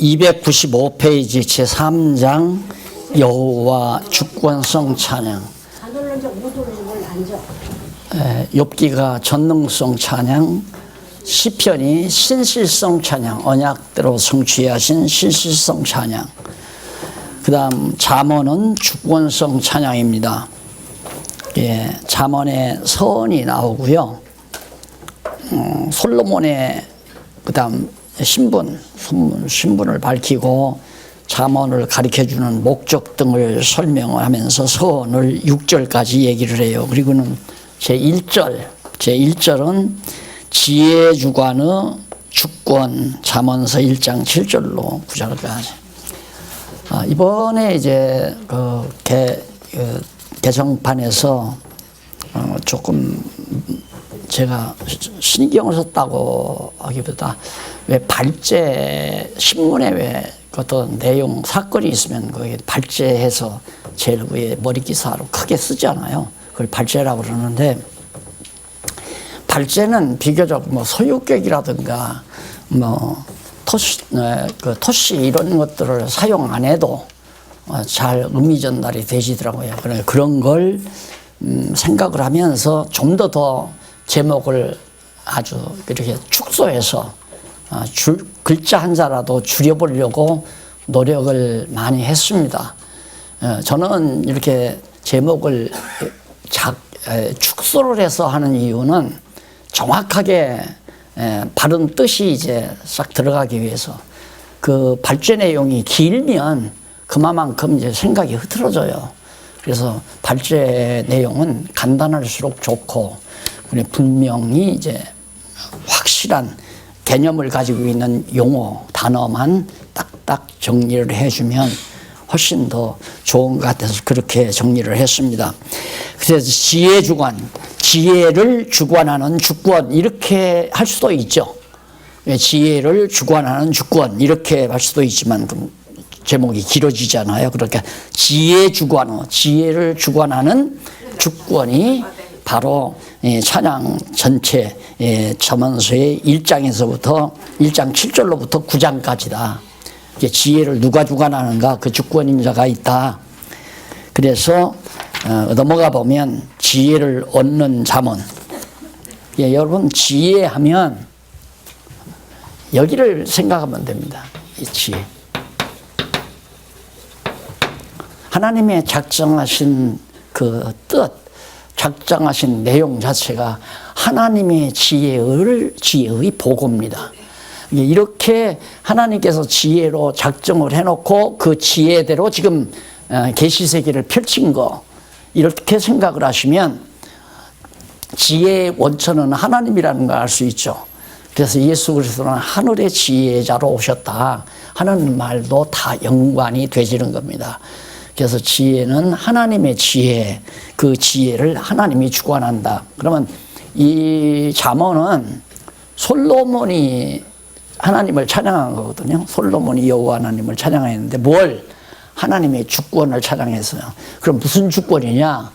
295페이지 제3장 여호와 주권성 찬양. 욥기가 전능성 찬양, 시편이 신실성 찬양, 언약대로 성취하신 신실성 찬양. 그 다음 잠언은 주권성 찬양입니다. 예, 잠언에 서언이 나오고요. 솔로몬의 그 다음 신분을 밝히고 잠언을 가르쳐주는 목적 등을 설명하면서 서언을 6절까지 얘기를 해요. 그리고는 제1절은 지혜 주관의 주권, 잠언서 1장 7절로 9절까지. 이번에 이제 개정판에서 조금 제가 신경을 썼다고 하기보다 왜 발제 신문에 왜 어떤 내용 사건이 있으면 거기에 발제해서 제일 위에 머리 기사로 크게 쓰잖아요. 그걸 발제라고 그러는데, 발제는 비교적 소유격이라든가 토시 이런 것들을 사용 안 해도 잘 의미 전달이 되시더라고요. 그런 걸 생각을 하면서 좀 더 제목을 아주 이렇게 축소해서 글자 한자라도 줄여보려고 노력을 많이 했습니다. 저는 이렇게 제목을 축소를 해서 하는 이유는 정확하게 바른 뜻이 이제 싹 들어가기 위해서. 그 발제 내용이 길면 그만큼 이제 생각이 흐트러져요. 그래서 발제 내용은 간단할수록 좋고, 분명히 이제 확실한 개념을 가지고 있는 용어, 단어만 딱딱 정리를 해주면 훨씬 더 좋은 것 같아서 그렇게 정리를 했습니다. 그래서 지혜 주관, 지혜를 주관하는 주권, 이렇게 할 수도 있죠. 지혜를 주관하는 주권, 이렇게 할 수도 있지만 제목이 길어지잖아요. 그러니까 지혜를 주관하는 주권이 바로 찬양 전체 잠언서의 1장에서부터 1장 7절로부터 9장까지다. 지혜를 누가 주관하는가, 그 주권인자가 있다. 그래서 넘어가 보면 지혜를 얻는 잠언. 여러분, 지혜하면 여기를 생각하면 됩니다. 이 지혜. 하나님의 작정하신 그 뜻, 작정하신 내용 자체가 하나님의 지혜의 보고입니다. 이렇게 하나님께서 지혜로 작정을 해놓고 그 지혜대로 지금 계시세계를 펼친 거, 이렇게 생각을 하시면 지혜의 원천은 하나님이라는 걸 알 수 있죠. 그래서 예수 그리스도는 하늘의 지혜자로 오셨다 하는 말도 다 연관이 되지는 겁니다. 그래서 지혜는 하나님의 지혜, 그 지혜를 하나님이 주관한다. 그러면 이 잠언은 솔로몬이 하나님을 찬양한 거거든요. 솔로몬이 여호와 하나님을 찬양했는데 뭘? 하나님의 주권을 찬양했어요. 그럼 무슨 주권이냐?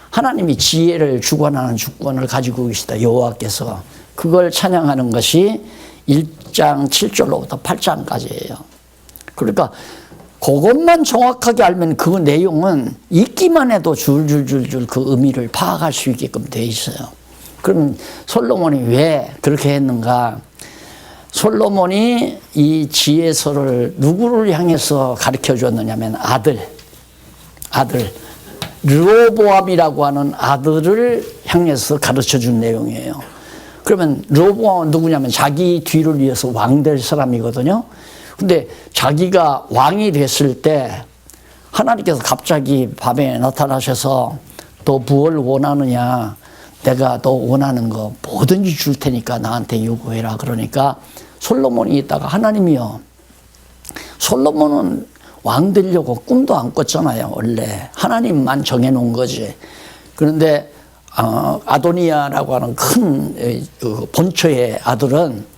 하나님이 지혜를 주관하는 주권을 가지고 계시다, 여호와께서. 그걸 찬양하는 것이 1장 7절로부터 8장까지예요. 그러니까 그것만 정확하게 알면 그 내용은 읽기만 해도 줄줄줄줄 그 의미를 파악할 수 있게끔 돼 있어요. 그럼 솔로몬이 왜 그렇게 했는가? 솔로몬이 이 지혜서를 누구를 향해서 가르쳐 줬느냐면 아들 르호보암이라고 하는 아들을 향해서 가르쳐 준 내용이에요. 그러면 르호보암은 누구냐면 자기 뒤를 위해서 왕 될 사람이거든요. 근데 자기가 왕이 됐을 때 하나님께서 갑자기 밤에 나타나셔서 너 무엇을 원하느냐, 내가 너 원하는 거 뭐든지 줄 테니까 나한테 요구해라. 그러니까 솔로몬이 있다가 하나님이요, 솔로몬은 왕 되려고 꿈도 안 꿨잖아요. 원래 하나님만 정해놓은 거지. 그런데 아도니아라고 하는 큰 본처의 아들은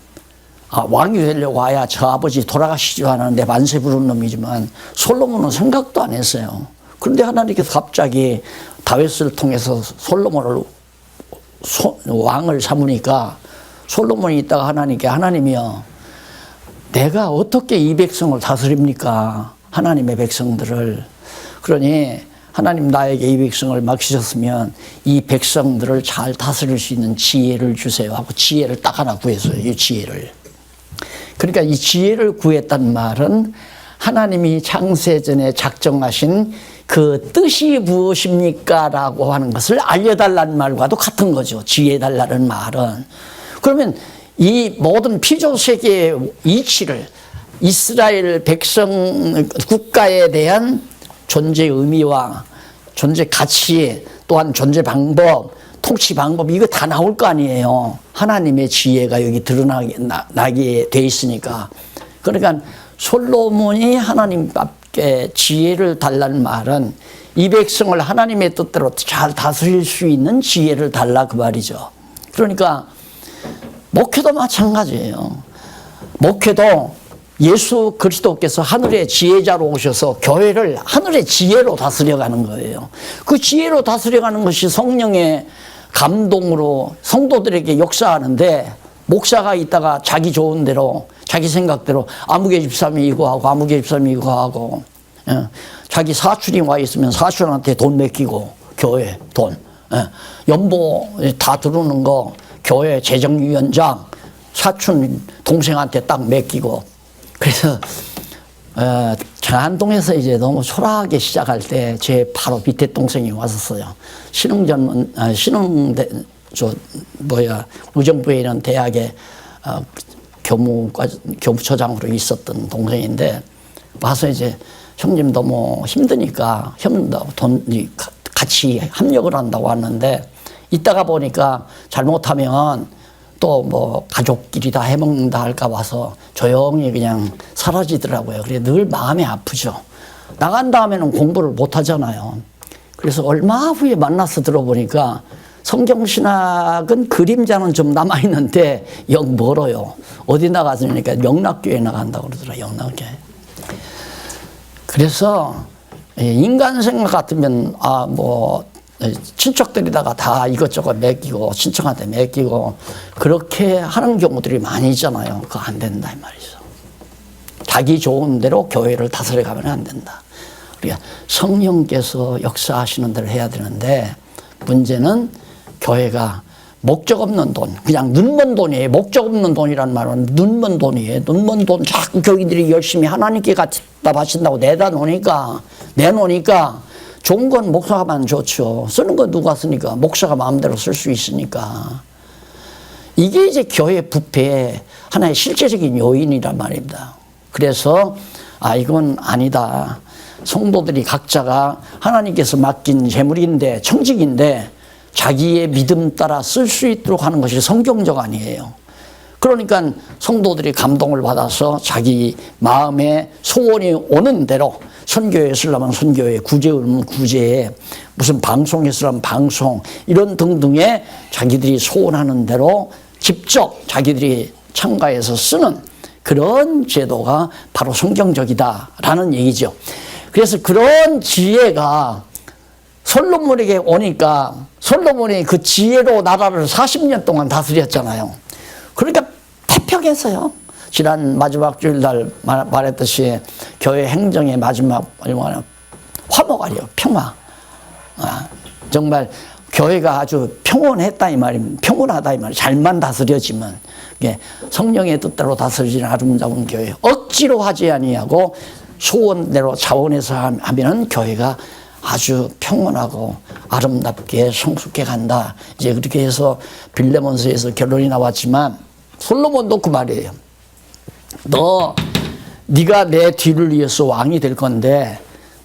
왕이 되려고 와야 저 아버지 돌아가시지 않았는데 만세 부른 놈이지만 솔로몬은 생각도 안 했어요. 그런데 하나님께서 갑자기 다윗을 통해서 솔로몬을 왕을 삼으니까 솔로몬이 있다가 하나님께, 하나님이요, 내가 어떻게 이 백성을 다스립니까? 하나님의 백성들을. 그러니 하나님 나에게 이 백성을 맡기셨으면 이 백성들을 잘 다스릴 수 있는 지혜를 주세요 하고 지혜를 딱 하나 구했어요. 이 지혜를. 그러니까 이 지혜를 구했단 말은 하나님이 창세전에 작정하신 그 뜻이 무엇입니까? 라고 하는 것을 알려달라는 말과도 같은 거죠. 지혜달라는 말은. 그러면 이 모든 피조세계의 이치를 이스라엘 백성 국가에 대한 존재 의미와 존재 가치 또한 존재 방법, 통치 방법 이거 다 나올 거 아니에요. 하나님의 지혜가 여기 드러나게 돼 있으니까. 그러니까 솔로몬이 하나님 앞에 지혜를 달라는 말은 이 백성을 하나님의 뜻대로 잘 다스릴 수 있는 지혜를 달라 그 말이죠. 그러니까 목회도 마찬가지예요. 목회도 예수 그리스도께서 하늘의 지혜자로 오셔서 교회를 하늘의 지혜로 다스려가는 거예요. 그 지혜로 다스려가는 것이 성령의 감동으로 성도들에게 역사하는데 목사가 있다가 자기 좋은 대로 자기 생각대로 아무개 집사님이 이거 하고 아무개 집사님이 이거 하고 자기 사촌이 와 있으면 사촌한테 돈 맡기고 교회 돈 연보 다 들어오는 거 교회 재정위원장 사촌 동생한테 딱 맡기고 그래서 장안동에서 이제 너무 초라하게 시작할 때 제 바로 밑에 동생이 왔었어요. 의정부에 있는 대학에 교무처장으로 있었던 동생인데 와서 이제 형님 너무 힘드니까 형님도 돈이 같이 합력을 한다고 왔는데 이따가 보니까 잘못하면 또 뭐 가족끼리 다 해먹는다 할까 봐서 조용히 그냥 사라지더라고요. 그래 늘 마음이 아프죠. 나간 다음에는 공부를 못 하잖아요. 그래서 얼마 후에 만나서 들어보니까 성경신학은 그림자는 좀 남아있는데 영 멀어요. 어디 나가서니까 영락교회 나간다고 그러더라. 영락교회. 그래서 인간 생각 같으면 친척들이다가 다 이것저것 맡기고 친척한테 맡기고 그렇게 하는 경우들이 많이 있잖아요. 그거 안 된다 이 말이죠. 자기 좋은 대로 교회를 다스려 가면 안 된다. 우리가 성령께서 역사하시는 대로 해야 되는데 문제는 교회가 목적 없는 돈, 그냥 눈먼 돈이에요. 목적 없는 돈이란 말은 눈먼 돈이에요. 눈먼 돈 자꾸 교인들이 열심히 하나님께 갖다 바친다고 내놓으니까 좋은 건 목사가만 좋죠. 쓰는 건 누가 쓰니까 목사가 마음대로 쓸 수 있으니까. 이게 이제 교회 부패의 하나의 실제적인 요인이란 말입니다. 그래서 이건 아니다. 성도들이 각자가 하나님께서 맡긴 재물인데 청직인데 자기의 믿음 따라 쓸 수 있도록 하는 것이 성경적 아니에요. 그러니까 성도들이 감동을 받아서 자기 마음에 소원이 오는 대로 선교회 쓰려면 선교회, 구제하면 구제에, 무슨 방송에 쓰려면 방송, 이런 등등의 자기들이 소원하는 대로 직접 자기들이 참가해서 쓰는 그런 제도가 바로 성경적이다라는 얘기죠. 그래서 그런 지혜가 솔로몬에게 오니까 솔로몬이 그 지혜로 나라를 40년 동안 다스렸잖아요. 그러니까 태평했어요. 지난 마지막 주일날 말했듯이 교회 행정의 마지막 화목하려 평화. 정말 교회가 아주 평온했다 이 말입니다. 평온하다 이 말이에요. 잘만 다스려지면 성령의 뜻대로 다스려지는 아름다운 교회. 억지로 하지 아니하고 소원대로 자원해서 하면은 교회가 아주 평온하고 아름답게 성숙해 간다. 이제 그렇게 해서 빌레몬서에서 결론이 나왔지만 솔로몬도 그 말이에요. 네가 내 뒤를 이어서 왕이 될 건데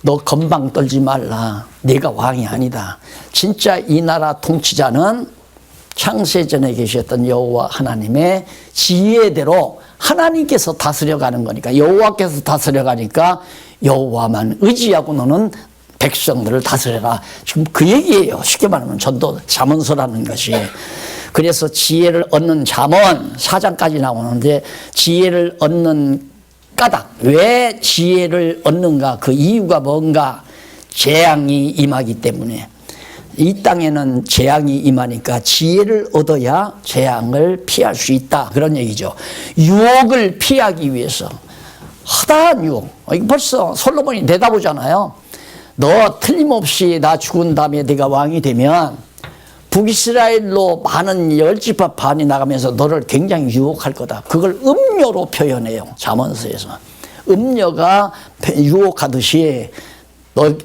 너 건방 떨지 말라. 네가 왕이 아니다. 진짜 이 나라 통치자는 창세전에 계셨던 여호와 하나님의 지혜대로 하나님께서 다스려가는 거니까 여호와께서 다스려가니까 여호와만 의지하고 너는 백성들을 다스려라. 지금 그 얘기예요. 쉽게 말하면 전도 잠언서라는 것이. 그래서 지혜를 얻는 잠언 4장까지 나오는데 지혜를 얻는 까닭, 왜 지혜를 얻는가, 그 이유가 뭔가, 재앙이 임하기 때문에. 이 땅에는 재앙이 임하니까 지혜를 얻어야 재앙을 피할 수 있다. 그런 얘기죠. 유혹을 피하기 위해서. 허다한 유혹. 벌써 솔로몬이 내다보잖아요. 너 틀림없이 나 죽은 다음에 네가 왕이 되면 북이스라엘로 많은 열지파 반이 나가면서 너를 굉장히 유혹할 거다. 그걸 음료로 표현해요. 잠언서에서. 음료가 유혹하듯이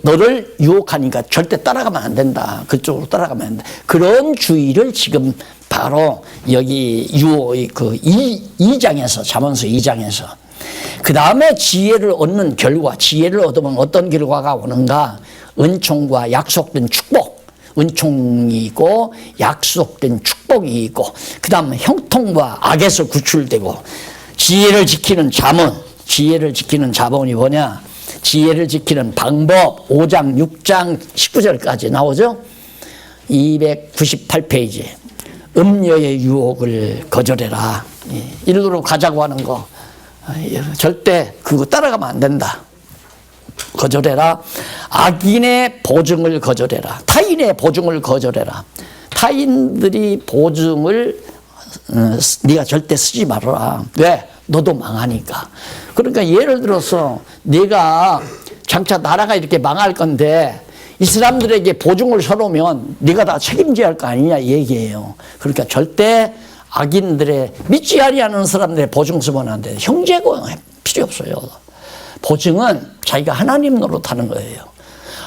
너를 유혹하니까 절대 따라가면 안 된다. 그쪽으로 따라가면 안 된다. 그런 주의를 지금 바로 여기 유혹 그 2장에서 잠언서 2장에서 그 다음에 지혜를 얻는 결과, 지혜를 얻으면 어떤 결과가 오는가? 은총과 약속된 축복, 은총이 있고 약속된 축복이 있고 그 다음 형통과 악에서 구출되고 지혜를 지키는 잠언, 지혜를 지키는 잠언이 뭐냐? 지혜를 지키는 방법 5장 6장 19절까지 나오죠. 298페이지 음료의 유혹을 거절해라. 일루로 가자고 하는 거 절대 그거 따라가면 안 된다. 거절해라. 악인의 보증을 거절해라. 타인의 보증을 거절해라. 타인들이 보증을 네가 절대 쓰지 말아라. 왜? 너도 망하니까. 그러니까 예를 들어서 네가 장차 나라가 이렇게 망할 건데 이 사람들에게 보증을 서놓으면 네가 다 책임져야 할 거 아니냐 얘기예요. 그러니까 절대 악인들의 믿지 아니하는 사람들의 보증 쓰면 안 돼요. 형제고 필요 없어요. 보증은 자기가 하나님 노릇하는 거예요.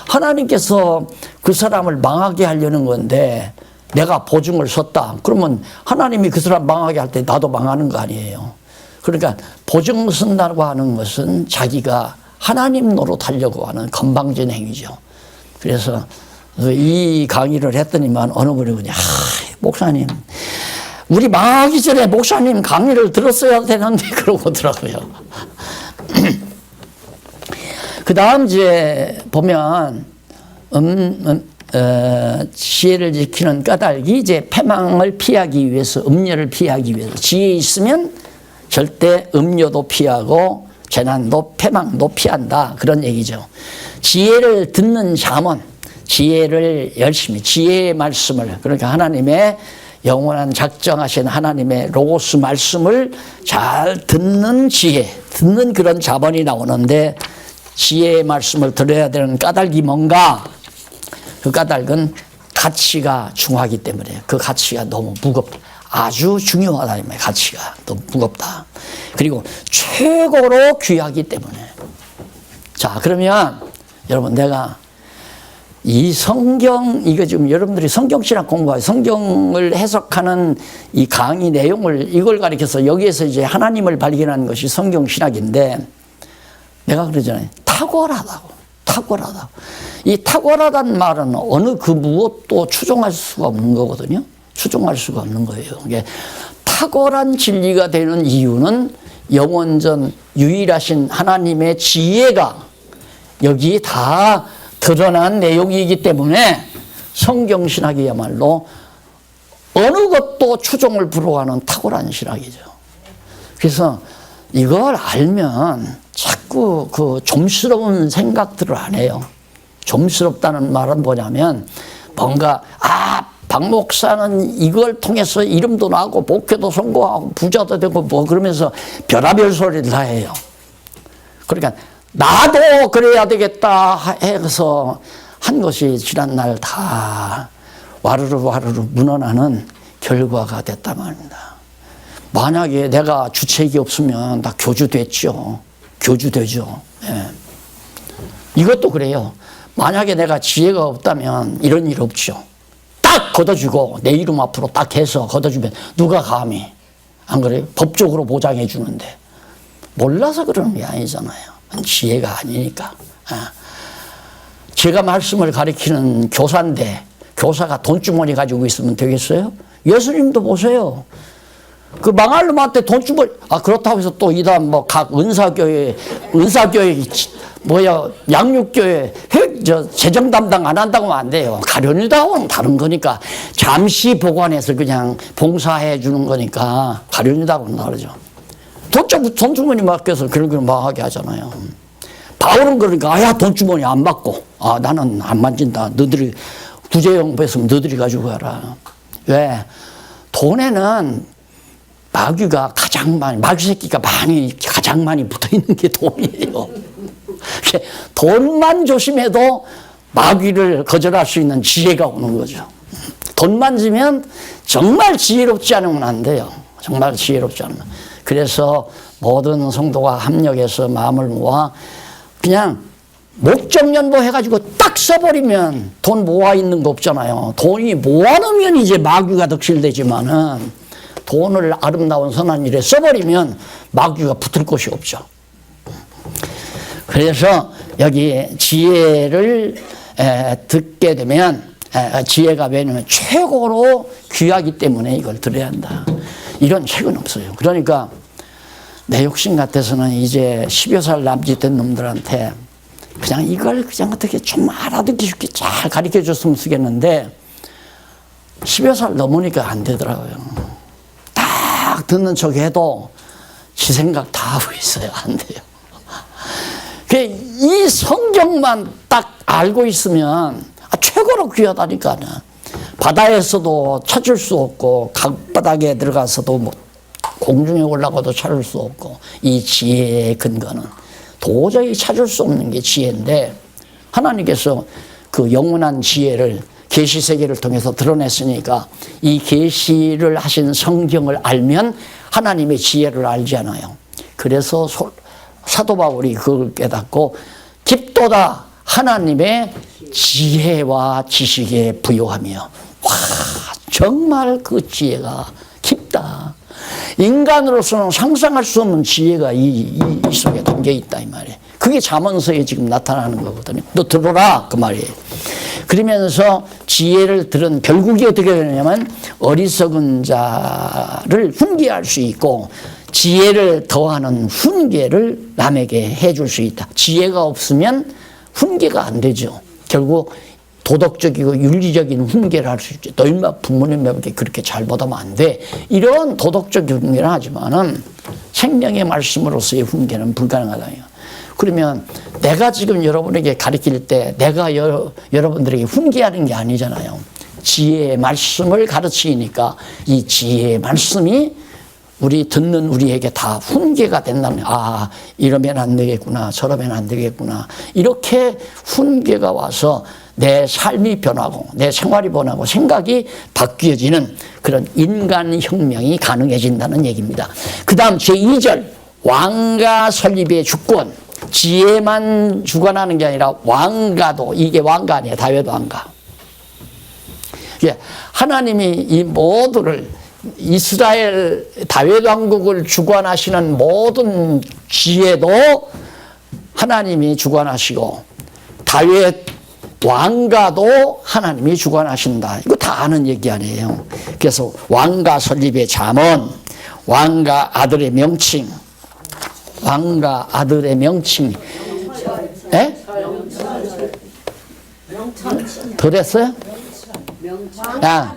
하나님께서 그 사람을 망하게 하려는 건데 내가 보증을 섰다. 그러면 하나님이 그 사람 망하게 할 때 나도 망하는 거 아니에요. 그러니까 보증 쓴다고 하는 것은 자기가 하나님 노릇하려고 하는 건방진 행위죠. 그래서 이 강의를 했더니만 어느 분이 그냥 목사님 우리 망하기 전에 목사님 강의를 들었어야 되는데 그러고 더라고요. 그 다음 이제 보면 지혜를 지키는 까닭이 이제 패망을 피하기 위해서 음료를 피하기 위해서 지혜 있으면 절대 음료도 피하고 재난도 패망도 피한다. 그런 얘기죠. 지혜를 듣는 잠언, 지혜를 열심히 지혜의 말씀을 그러니까 하나님의 영원한 작정하신 하나님의 로고스 말씀을 잘 듣는 지혜, 듣는 그런 잠언이 나오는데 지혜의 말씀을 들어야 되는 까닭이 뭔가? 그 까닭은 가치가 중하기 때문에 그 가치가 너무 무겁다. 아주 중요하다. 가치가 너무 무겁다. 그리고 최고로 귀하기 때문에. 자, 그러면 여러분 내가 이 성경, 이거 지금 여러분들이 성경신학 공부하고 성경을 해석하는 이 강의 내용을 이걸 가리켜서 여기에서 이제 하나님을 발견하는 것이 성경신학인데 내가 그러잖아요. 탁월하다고. 탁월하다고. 이 탁월하다는 말은 어느 그 무엇도 추종할 수가 없는 거거든요. 추종할 수가 없는 거예요. 이게 탁월한 진리가 되는 이유는 영원전 유일하신 하나님의 지혜가 여기 다 드러난 내용이기 때문에 성경신학이야말로 어느 것도 추종을 불허하는 탁월한 신학이죠. 그래서 이걸 알면 자꾸 그 좀스러운 생각들을 안 해요. 좀스럽다는 말은 뭐냐면 뭔가 박 목사는 이걸 통해서 이름도 나고 목회도 성공하고 부자도 되고 뭐 그러면서 별의별 소리를 다 해요. 그러니까 나도 그래야 되겠다 해서 한 것이 지난날 다 와르르 무너나는 결과가 됐단 말입니다. 만약에 내가 주책이 없으면 나 교주됐죠. 교주되죠. 예. 이것도 그래요. 만약에 내가 지혜가 없다면 이런 일 없죠. 딱 걷어주고 내 이름 앞으로 딱 해서 걷어주면 누가 감히 안 그래요? 법적으로 보장해 주는데 몰라서 그러는 게 아니잖아요. 지혜가 아니니까. 제가 말씀을 가리키는 교사인데 교사가 돈주머니 가지고 있으면 되겠어요? 예수님도 보세요. 그 망할 놈한테 돈주머니 그렇다고 해서 또 이단 뭐 각 은사교회 양육교회 재정 담당 안 한다고 하면 안 돼요. 가련유다하고는 다른 거니까 잠시 보관해서 그냥 봉사해 주는 거니까 가련유다하고는 다르죠. 돈주머니 맡겨서 그런 걸 망하게 하잖아요. 바울은 그러니까 돈주머니 안 받고 나는 안 만진다. 너희들이 구제용부에서 너희들이 가지고 가라. 왜? 돈에는 마귀가 마귀 새끼가 가장 많이 붙어 있는 게 돈이에요. 돈만 조심해도 마귀를 거절할 수 있는 지혜가 오는 거죠. 돈만 지면 정말 지혜롭지 않으면 안 돼요. 정말 지혜롭지 않으면. 그래서 모든 성도가 합력해서 마음을 모아 그냥 목적연보 해가지고 딱 써버리면 돈 모아 있는 거 없잖아요. 돈이 모아놓으면 이제 마귀가 득실되지만은 돈을 아름다운 선한 일에 써버리면 마귀가 붙을 곳이 없죠. 그래서 여기 지혜를 듣게 되면 지혜가 왜냐면 최고로 귀하기 때문에 이걸 들어야 한다. 이런 책은 없어요. 그러니까 내 욕심 같아서는 이제 10여 살 남짓된 놈들한테 그냥 이걸 그냥 어떻게 좀 알아듣기 쉽게 잘 가르쳐 줬으면 쓰겠는데 10여 살 넘으니까 안 되더라고요. 딱 듣는 척 해도 지 생각 다 하고 있어요. 안 돼요. 이 성경만 딱 알고 있으면 최고로 귀하다니까요. 바다에서도 찾을 수 없고 강바닥에 들어가서도 뭐 공중에 올라가도 찾을 수 없고 이 지혜의 근거는 도저히 찾을 수 없는 게 지혜인데 하나님께서 그 영원한 지혜를 계시 세계를 통해서 드러냈으니까 이 계시를 하신 성경을 알면 하나님의 지혜를 알잖아요. 그래서 사도 바울이 그걸 깨닫고 깊도다 하나님의 지혜와 지식에 부요하며 와 정말 그 지혜가 깊다. 인간으로서는 상상할 수 없는 지혜가 이 속에 담겨 있다 이 말이에요. 그게 잠언서에 지금 나타나는 거거든요. 너 들어라 그 말이에요. 그러면서 지혜를 들은 결국이 어떻게 되냐면 어리석은 자를 훈계할 수 있고 지혜를 더하는 훈계를 남에게 해줄 수 있다. 지혜가 없으면 훈계가 안 되죠. 결국 도덕적이고 윤리적인 훈계를 할 수 있죠. 너 인마 부모님에게 그렇게 잘 못하면 안 돼. 이런 도덕적 훈계는 하지만은 생명의 말씀으로서의 훈계는 불가능하다. 그러면 내가 지금 여러분에게 가르칠 때 내가 여러분들에게 훈계하는 게 아니잖아요. 지혜의 말씀을 가르치니까 이 지혜의 말씀이 우리 듣는 우리에게 다 훈계가 된다면 아 이러면 안 되겠구나 저러면 안 되겠구나 이렇게 훈계가 와서 내 삶이 변하고 내 생활이 변하고 생각이 바뀌어지는 그런 인간혁명이 가능해진다는 얘기입니다. 그 다음 제2절 왕가 설립의 주권 지혜만 주관하는 게 아니라 왕가도 이게 왕가 아니에요. 다윗 왕가. 하나님이 이 모두를 이스라엘 다윗 왕국을 주관하시는 모든 지혜도 하나님이 주관하시고 다윗 왕가도 하나님이 주관하신다. 이거 다 아는 얘기 아니에요. 그래서 왕가 설립의 잠언, 왕가 아들의 명칭, 왕가 아들의 명칭. 에? 그랬어요? 야,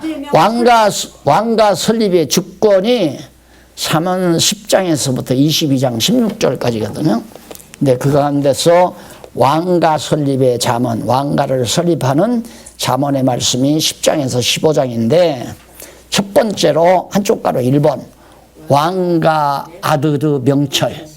왕가 설립의 주권이 잠언 10장에서부터 22장 16절까지거든요. 근데 그 가운데서 왕가 설립의 잠언, 왕가를 설립하는 잠언의 말씀이 10장에서 15장인데 첫 번째로 한쪽 가로 1번 왕가 아들의 명철,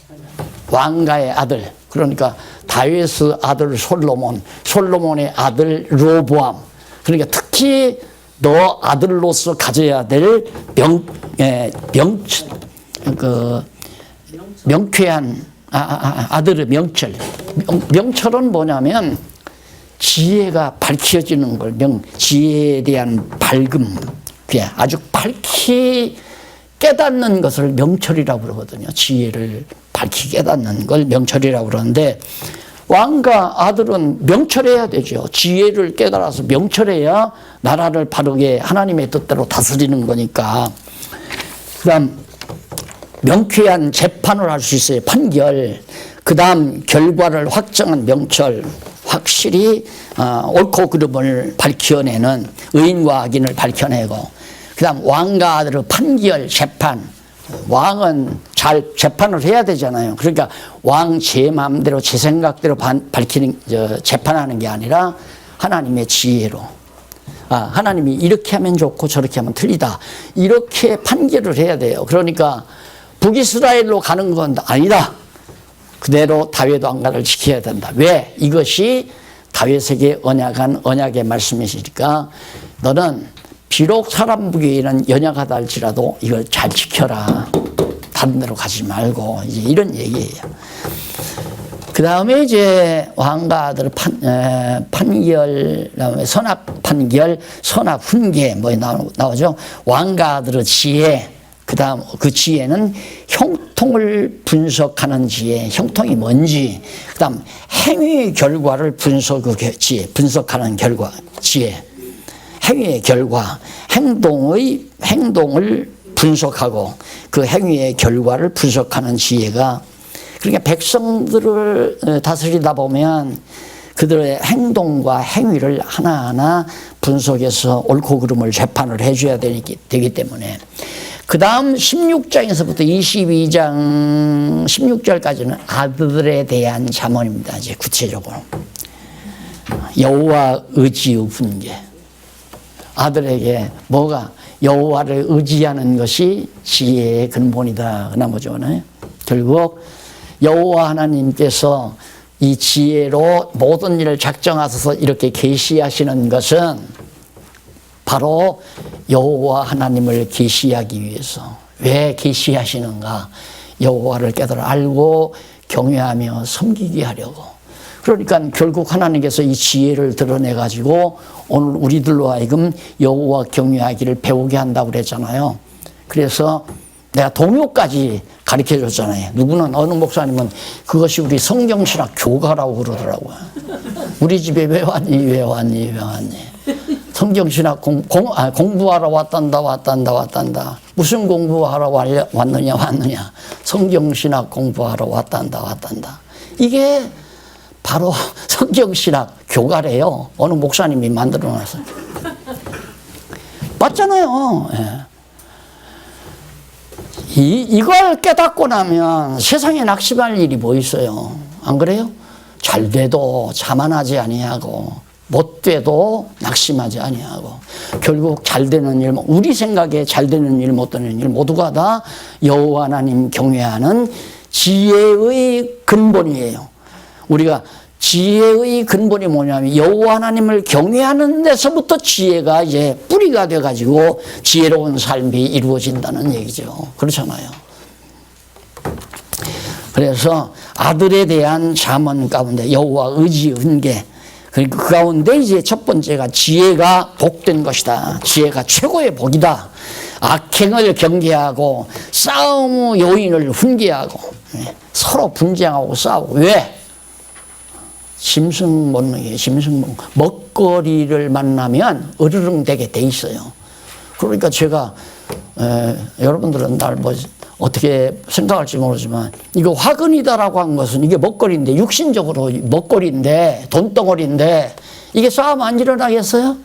왕가의 아들 그러니까 다윗의 아들 솔로몬의 아들 로보암 그러니까 특히 너 아들로서 가져야 될 명쾌한 아들의 명철. 명철은 뭐냐면 지혜가 밝혀지는 걸 지혜에 대한 밝음. 아주 밝히 깨닫는 것을 명철이라고 그러거든요. 지혜를 밝히 깨닫는 걸 명철이라고 그러는데 왕과 아들은 명철해야 되죠. 지혜를 깨달아서 명철해야 나라를 바르게 하나님의 뜻대로 다스리는 거니까. 그 다음 명쾌한 재판을 할 수 있어요. 판결. 그 다음 결과를 확정한 명철. 확실히 옳고 그름을 밝혀내는 의인과 악인을 밝혀내고 그 다음 왕과 아들의 판결 재판. 왕은 잘 재판을 해야 되잖아요. 그러니까 왕 제 마음대로 제 생각대로 재판하는 게 아니라 하나님의 지혜로 하나님이 이렇게 하면 좋고 저렇게 하면 틀리다. 이렇게 판결을 해야 돼요. 그러니까 북이스라엘로 가는 건 아니다. 그대로 다윗 왕가를 지켜야 된다. 왜? 이것이 다윗에게 언약한 언약의 말씀이시니까 너는 비록 사람 보기에는 연약하다 할지라도 이걸 잘 지켜라. 다른 데로 가지 말고 이제 이런 얘기예요. 그 다음에 이제 왕가들 판결, 그다음에 선악 판결, 선악 훈계 뭐 나오죠. 왕가들의 지혜, 그 다음 그 지혜는 형통을 분석하는 지혜, 형통이 뭔지, 그 다음 행위의 결과를 분석하는 결과, 지혜, 행위의 결과, 행동을 분석하고 그 행위의 결과를 분석하는 지혜가, 그러니까 백성들을 다스리다 보면 그들의 행동과 행위를 하나하나 분석해서 옳고 그름을 재판을 해줘야 되기 때문에, 그 다음 16장에서부터 22장 16절까지는 아들에 대한 잠언입니다. 이제 구체적으로 여호와 의지의 훈계, 아들에게 뭐가 여호와를 의지하는 것이 지혜의 근본이다. 그나마죠. 결국 여호와 하나님께서 이 지혜로 모든 일을 작정하셔서 이렇게 계시하시는 것은 바로 여호와 하나님을 계시하기 위해서. 왜 계시하시는가? 여호와를 깨달아 알고 경외하며 섬기게 하려고. 그러니까 결국 하나님께서 이 지혜를 드러내 가지고 오늘 우리들로 하여금 여호와 경외하기를 배우게 한다고 그랬잖아요. 그래서 내가 동요까지 가르쳐 줬잖아요. 누구는 어느 목사님은 그것이 우리 성경신학 교과라고 그러더라고요. 우리 집에 왜 왔니. 성경신학 공부하러 왔단다. 무슨 공부하러 왔느냐. 성경신학 공부하러 왔단다. 이게 바로 성경신학 교과래요. 어느 목사님이 만들어놨어요. 맞잖아요. 예. 이걸 깨닫고 나면 세상에 낙심할 일이 뭐 있어요? 안 그래요? 잘 돼도 자만하지 아니하고 못 돼도 낙심하지 아니하고 결국 잘 되는 일, 우리 생각에 잘 되는 일, 못 되는 일 모두가 다 여호와 하나님 경외하는 지혜의 근본이에요. 우리가 지혜의 근본이 뭐냐면 여호와 하나님을 경외하는 데서부터 지혜가 이제 뿌리가 돼가지고 지혜로운 삶이 이루어진다는 얘기죠. 그렇잖아요. 그래서 아들에 대한 잠언 가운데 여호와 의지 은계, 그리고 그 가운데 이제 첫 번째가 지혜가 복된 것이다. 지혜가 최고의 복이다. 악행을 경계하고 싸움의 요인을 훈계하고 서로 분쟁하고 싸우고. 왜? 심승본능이에요. 심승본능. 먹거리를 만나면 으르렁대게 돼 있어요. 그러니까 제가 여러분들은 날 뭐 어떻게 생각할지 모르지만 이거 화근이다라고 한 것은 이게 먹거리인데, 육신적으로 먹거리인데, 돈덩어리인데 이게 싸움 안 일어나겠어요?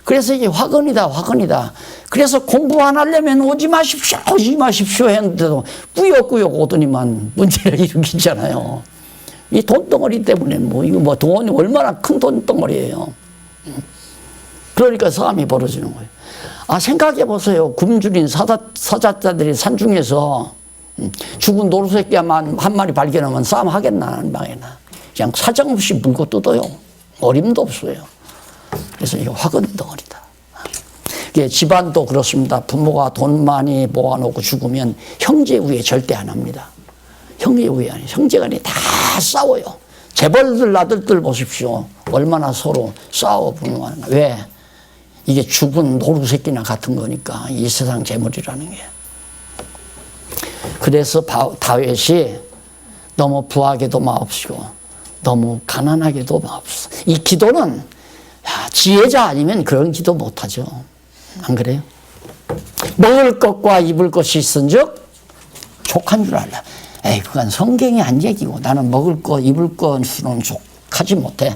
그래서 이게 화근이다. 그래서 공부 안 하려면 오지 마십시오 했는데도 꾸역꾸역 오더니만 문제를 일으키잖아요. 이 돈덩어리 때문에 이거 돈이 얼마나 큰 돈덩어리예요. 그러니까 싸움이 벌어지는 거예요. 생각해 보세요. 굶주린 사자자들이 산중에서 죽은 노루새끼만 한 마리 발견하면 싸움 하겠나 안 하겠나. 그냥 사정없이 물고 뜯어요. 어림도 없어요. 그래서 이거 화근 덩어리다. 집안도 그렇습니다. 부모가 돈 많이 모아놓고 죽으면 형제 위에 절대 안 합니다. 형제 위에 아니에요. 형제간에 다 싸워요. 재벌들 아들들 보십시오. 얼마나 서로 싸워 분노하는가. 왜? 이게 죽은 노루새끼나 같은 거니까. 이 세상 재물이라는 게. 그래서 다윗이 너무 부하게도 마옵시고 너무 가난하게도 마옵소서. 이 기도는 지혜자 아니면 그런 기도 못하죠. 안 그래요? 먹을 것과 입을 것이 있은즉 족한 줄 알라. 그건 성경이 안 얘기고 나는 먹을 거 입을 것으로는 족하지 못해.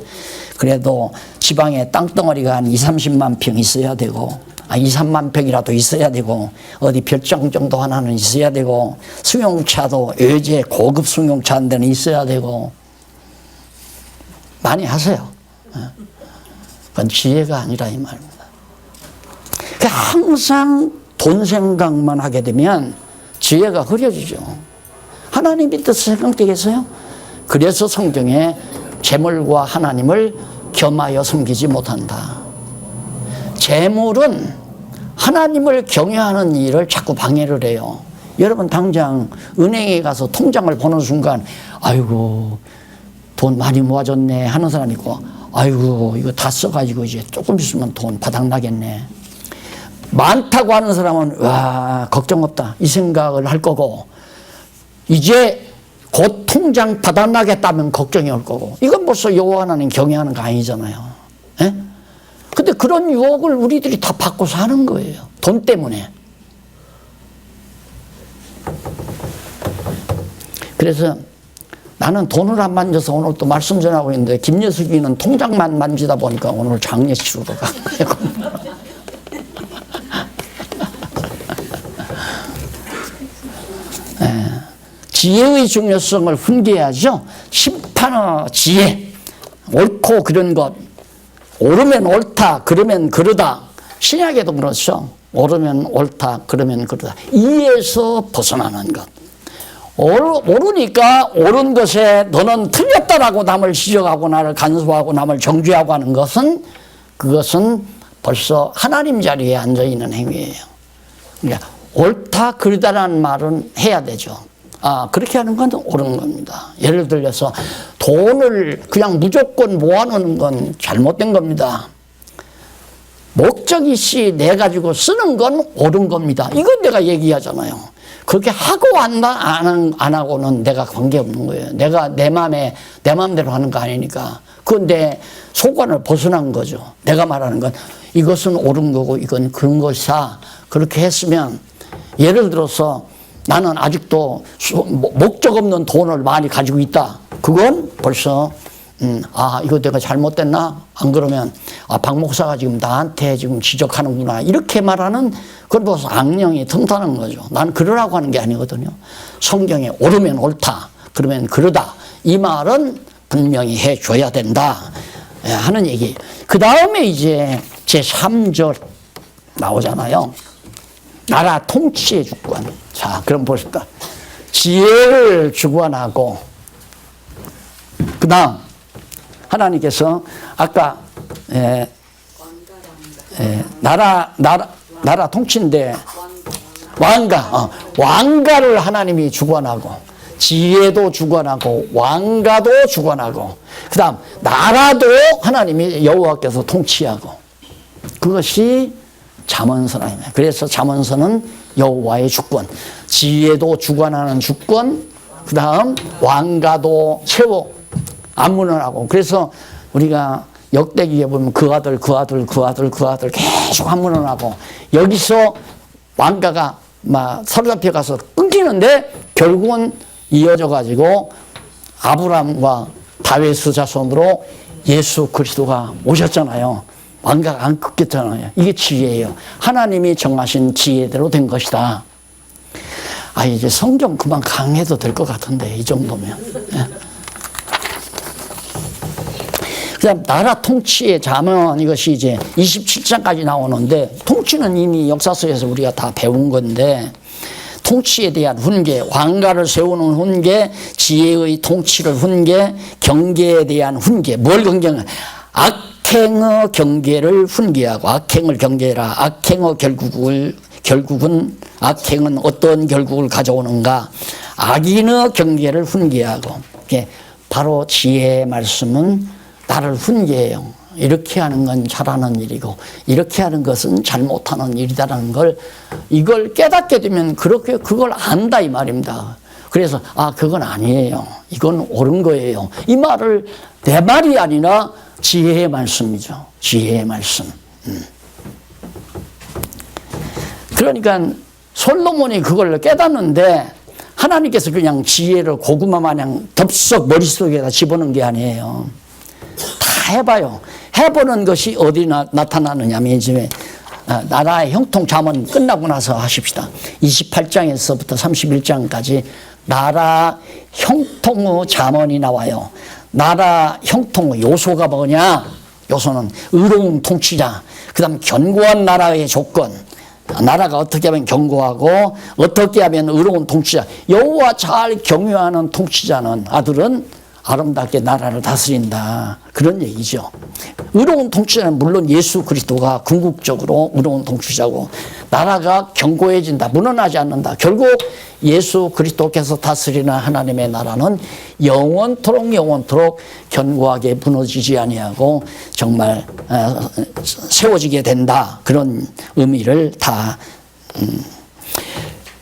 그래도 지방에 땅덩어리가 한 20-30만 평 있어야 되고 2-3만 평이라도 있어야 되고 어디 별장 정도 하나는 있어야 되고 승용차도 외제 고급 승용차 한 대는 있어야 되고 많이 하세요. 그건 지혜가 아니라 이 말입니다. 항상 돈 생각만 하게 되면 지혜가 흐려지죠. 하나님의 뜻을 생각되겠어요? 그래서 성경에 재물과 하나님을 겸하여 섬기지 못한다. 재물은 하나님을 경외하는 일을 자꾸 방해를 해요. 여러분 당장 은행에 가서 통장을 보는 순간 아이고 돈 많이 모아졌네 하는 사람 있고 아이고 이거 다 써가지고 이제 조금 있으면 돈 바닥나겠네. 많다고 하는 사람은 와 걱정 없다 이 생각을 할 거고 이제 곧 통장 바닥나겠다면 걱정이 올 거고 이건 벌써 여호와 하나님 경외하는 거 아니잖아요. 예? 근데 그런 유혹을 우리들이 다 받고 사는 거예요. 돈 때문에. 그래서 나는 돈을 안 만져서 오늘 또 말씀 전하고 있는데 김여숙이는 통장만 만지다 보니까 오늘 장례 치르러 가고 지혜의 중요성을 훈계해야죠. 심판의 지혜, 옳고 그런 것, 옳으면 옳다, 그러면 그러다. 신약에도 그렇죠. 옳으면 옳다, 그러면 그러다. 이에서 벗어나는 것. 옳으니까 옳은 것에 너는 틀렸다라고 남을 지적하고 나를 간수하고 남을 정죄하고 하는 것은 그것은 벌써 하나님 자리에 앉아있는 행위예요. 그러니까 옳다, 그러다라는 말은 해야 되죠. 그렇게 하는 건 옳은 겁니다. 예를 들어서 돈을 그냥 무조건 모아놓는 건 잘못된 겁니다. 목적 있이 내 가지고 쓰는 건 옳은 겁니다. 이건 내가 얘기하잖아요. 그렇게 하고 안 하고는 내가 관계없는 거예요. 내가 내 마음대로 하는 거 아니니까. 그건 내 소관을 벗어난 거죠. 내가 말하는 건 이것은 옳은 거고 이건 그런 것이다. 그렇게 했으면 예를 들어서 나는 아직도 목적 없는 돈을 많이 가지고 있다. 그건 벌써 이거 내가 잘못됐나? 안 그러면 박 목사가 지금 나한테 지금 지적하는구나. 이렇게 말하는 그건 벌써 악령이 틈타는 거죠. 난 그러라고 하는 게 아니거든요. 성경에 옳으면 옳다. 그러면 그러다. 이 말은 분명히 해줘야 된다. 하는 얘기. 그 다음에 이제 제3절 나오잖아요. 나라 통치의 주권. 자, 그럼 보십시다. 지혜를 주관하고, 그 다음, 하나님께서 아까, 나라 통치인데, 왕가를 하나님이 주관하고, 지혜도 주관하고, 왕가도 주관하고, 그 다음, 나라도 하나님이 여호와께서 통치하고, 그것이 잠언서입니다. 그래서 잠언서는 여호와의 주권, 지혜도 주관하는 주권, 그 다음 왕가도 세워 안문을 하고. 그래서 우리가 역대기에 보면 그 아들 계속 안문을 하고 여기서 왕가가 막 사로잡혀 가서 끊기는데 결국은 이어져 가지고 아브라함과 다윗의 자손으로 예수 그리스도가 오셨잖아요. 왕가가 안 끊겼잖아요. 이게 지혜예요. 하나님이 정하신 지혜대로 된 것이다. 이제 성경 그만 강해도 될 것 같은데 이 정도면. 그다음 나라 통치의 잠언 이것이 이제 27장까지 나오는데 통치는 이미 역사서에서 우리가 다 배운 건데 통치에 대한 훈계, 왕가를 세우는 훈계, 지혜의 통치를 훈계, 경계에 대한 훈계. 뭘 경계하는? 악행의 경계를 훈계하고 악행을 경계해라. 악행의 결국은 악행은 어떤 결국을 가져오는가? 악인의 경계를 훈계하고. 바로 지혜의 말씀은 나를 훈계해요. 이렇게 하는 건 잘하는 일이고 이렇게 하는 것은 잘못하는 일이다라는 걸 이걸 깨닫게 되면 그걸 안다 이 말입니다. 그래서 그건 아니에요. 이건 옳은 거예요. 이 말을 내 말이 아니라 지혜의 말씀이죠. 지혜의 말씀. 그러니까 솔로몬이 그걸 깨닫는데 하나님께서 그냥 지혜를 고구마 마냥 덥석 머릿속에다 집어넣은 게 아니에요. 다 해봐요. 해보는 것이 어디 나타나느냐면 이제 나라의 형통 잠언 끝나고 나서 하십시다. 28장에서부터 31장까지 나라 형통의 잠언이 나와요. 나라 형통의 요소가 뭐냐? 요소는 의로운 통치자. 그다음 견고한 나라의 조건. 나라가 어떻게 하면 견고하고 어떻게 하면 의로운 통치자. 여호와 잘 경유하는 통치자는 아들은 아름답게 나라를 다스린다. 그런 얘기죠. 의로운 통치자는 물론 예수 그리스도가 궁극적으로 의로운 통치자고 나라가 견고해진다. 무너나지 않는다. 결국 예수 그리스도께서 다스리는 하나님의 나라는 영원토록 견고하게 무너지지 아니하고 정말 세워지게 된다. 그런 의미를 다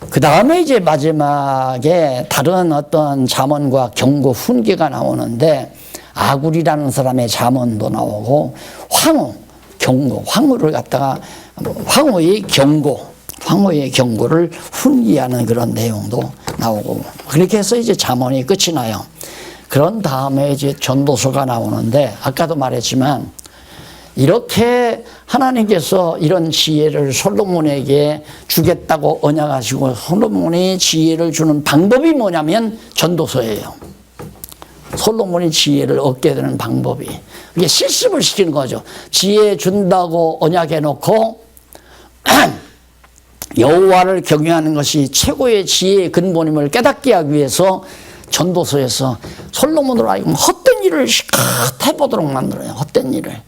그 다음에 이제 마지막에 다른 어떤 잠언과 경고 훈계가 나오는데 아굴이라는 사람의 잠언도 나오고 황후, 경고, 황후를 갖다가 황후의 경고를 훈계하는 그런 내용도 나오고 그렇게 해서 이제 잠언이 끝이 나요. 그런 다음에 이제 전도서가 나오는데 아까도 말했지만 이렇게 하나님께서 이런 지혜를 솔로몬에게 주겠다고 언약하시고 솔로몬이 지혜를 주는 방법이 뭐냐면 전도서예요. 솔로몬이 지혜를 얻게 되는 방법이 이게 실습을 시키는 거죠. 지혜 준다고 언약해 놓고 여호와를 경외하는 것이 최고의 지혜의 근본임을 깨닫게 하기 위해서 전도서에서 솔로몬으로 하여금 헛된 일을 실컷 해보도록 만들어요. 헛된 일을.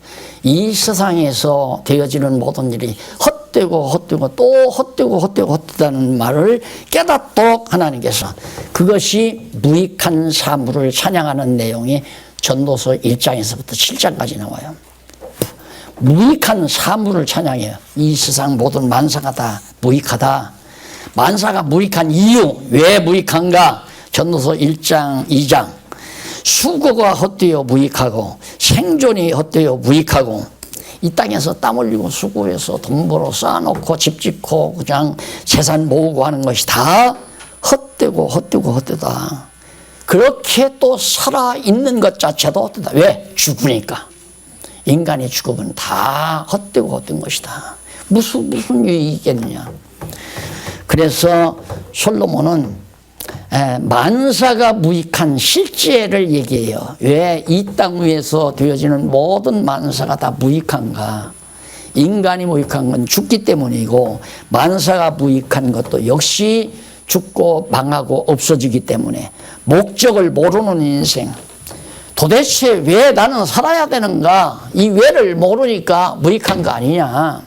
이 세상에서 되어지는 모든 일이 헛되고 또 헛되다는 말을 깨닫도록 하나님께서 그것이 무익한 사물을 찬양하는 내용이 전도서 1장에서부터 7장까지 나와요. 무익한 사물을 찬양해요. 이 세상 모든 만사가 다 무익하다. 만사가 무익한 이유, 왜 무익한가? 전도서 1장, 2장. 수고가 헛되어 무익하고 생존이 헛되어 무익하고 이 땅에서 땀 흘리고 수고해서 돈 벌어 쌓아놓고 집 짓고 그냥 재산 모으고 하는 것이 다 헛되다. 그렇게 또 살아있는 것 자체도 헛되다. 왜? 죽으니까. 인간이 죽으면 다 헛된 것이다. 무슨 유익이겠느냐. 그래서 솔로몬은 만사가 무익한 실제를 얘기해요. 왜 이 땅 위에서 되어지는 모든 만사가 다 무익한가? 인간이 무익한 건 죽기 때문이고 만사가 무익한 것도 역시 죽고 망하고 없어지기 때문에 목적을 모르는 인생. 도대체 왜 나는 살아야 되는가? 이 왜를 모르니까 무익한 거 아니냐?